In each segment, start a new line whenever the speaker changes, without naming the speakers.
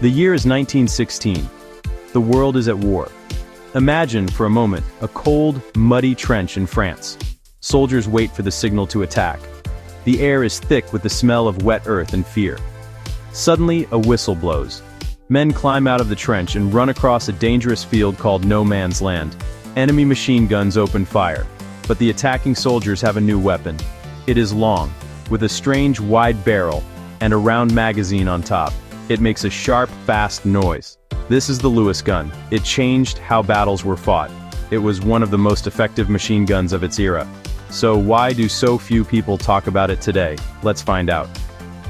The year is 1916. The world is at war. Imagine, for a moment, a cold, muddy trench in France. Soldiers wait for the signal to attack. The air is thick with the smell of wet earth and fear. Suddenly, a whistle blows. Men climb out of the trench and run across a dangerous field called No Man's Land. Enemy machine guns open fire. But the attacking soldiers have a new weapon. It is long, with a strange wide barrel, and a round magazine on top. It makes a sharp, fast noise. This is the Lewis gun. It changed how battles were fought. It was one of the most effective machine guns of its era. So why do so few people talk about it today? Let's find out.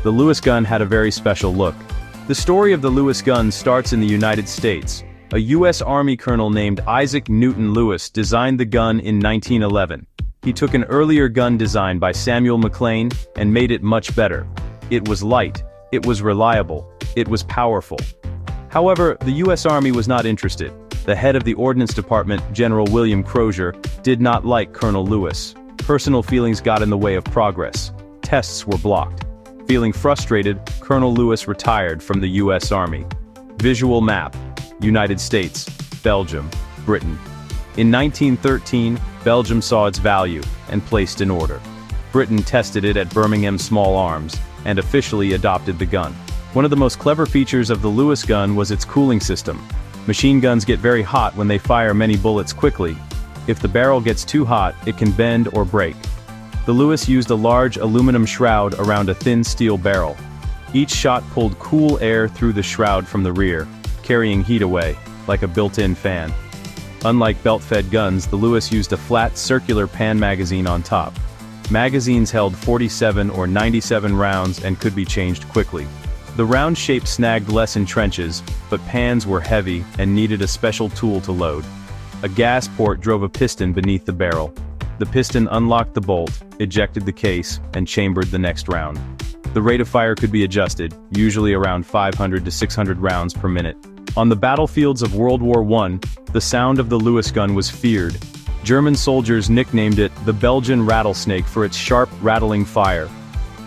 The Lewis gun had a very special look. The story of the Lewis gun starts in the United States. A U.S. Army colonel named Isaac Newton Lewis designed the gun in 1911. He took an earlier gun design by Samuel McLean and made it much better. It was light, it was reliable, it was powerful. However, the U.S. Army was not interested. The head of the Ordnance Department, General William Crozier, did not like Colonel Lewis. Personal feelings got in the way of progress. Tests were blocked. Feeling frustrated, Colonel Lewis retired from the U.S. Army. Visual map: United States, Belgium, Britain. In 1913, Belgium saw its value and placed an order. Britain tested it at Birmingham Small Arms and officially adopted the gun. One of the most clever features of the Lewis gun was its cooling system. Machine guns get very hot when they fire many bullets quickly. If the barrel gets too hot, it can bend or break. The Lewis used a large aluminum shroud around a thin steel barrel. Each shot pulled cool air through the shroud from the rear, carrying heat away, like a built-in fan. Unlike belt-fed guns, the Lewis used a flat, circular pan magazine on top. Magazines held 47 or 97 rounds and could be changed quickly. The round shape snagged less in trenches, but pans were heavy and needed a special tool to load. A gas port drove a piston beneath the barrel. The piston unlocked the bolt, ejected the case, and chambered the next round. The rate of fire could be adjusted, usually around 500 to 600 rounds per minute. On the battlefields of World War I, the sound of the Lewis gun was feared. German soldiers nicknamed it the Belgian rattlesnake for its sharp, rattling fire.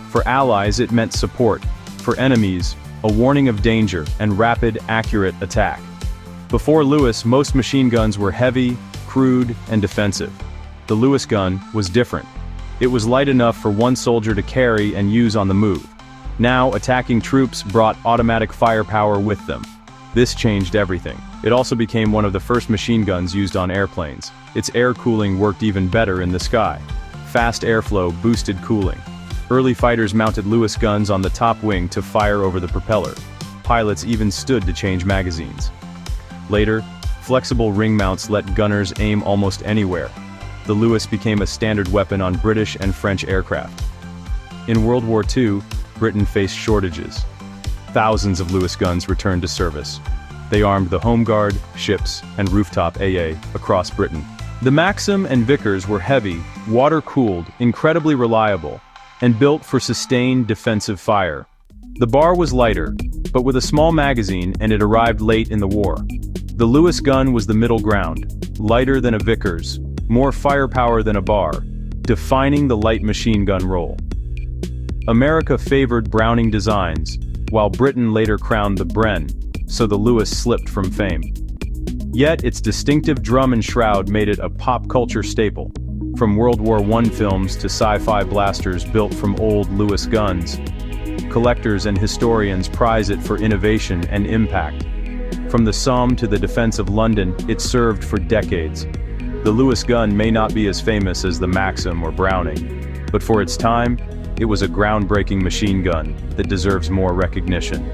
For Allies, it meant support. For enemies, a warning of danger and rapid, accurate attack. Before Lewis, most machine guns were heavy, crude, and defensive. The Lewis gun was different. It was light enough for one soldier to carry and use on the move. Now, attacking troops brought automatic firepower with them. This changed everything. It also became one of the first machine guns used on airplanes. Its air cooling worked even better in the sky. Fast airflow boosted cooling. Early fighters mounted Lewis guns on the top wing to fire over the propeller. Pilots even stood to change magazines. Later, flexible ring mounts let gunners aim almost anywhere. The Lewis became a standard weapon on British and French aircraft. In World War II, Britain faced shortages. Thousands of Lewis guns returned to service. They armed the Home Guard, ships, and rooftop AA across Britain. The Maxim and Vickers were heavy, water-cooled, incredibly reliable, and built for sustained defensive fire. The bar was lighter, but with a small magazine, and it arrived late in the war. The Lewis gun was the middle ground, lighter than a Vickers, more firepower than a bar, defining the light machine gun role. America favored Browning designs, while Britain later crowned the Bren, so the Lewis slipped from fame. Yet its distinctive drum and shroud made it a pop culture staple. From World War I films to sci-fi blasters built from old Lewis guns, collectors and historians prize it for innovation and impact. From the Somme to the defense of London, it served for decades. The Lewis gun may not be as famous as the Maxim or Browning, but for its time, it was a groundbreaking machine gun that deserves more recognition.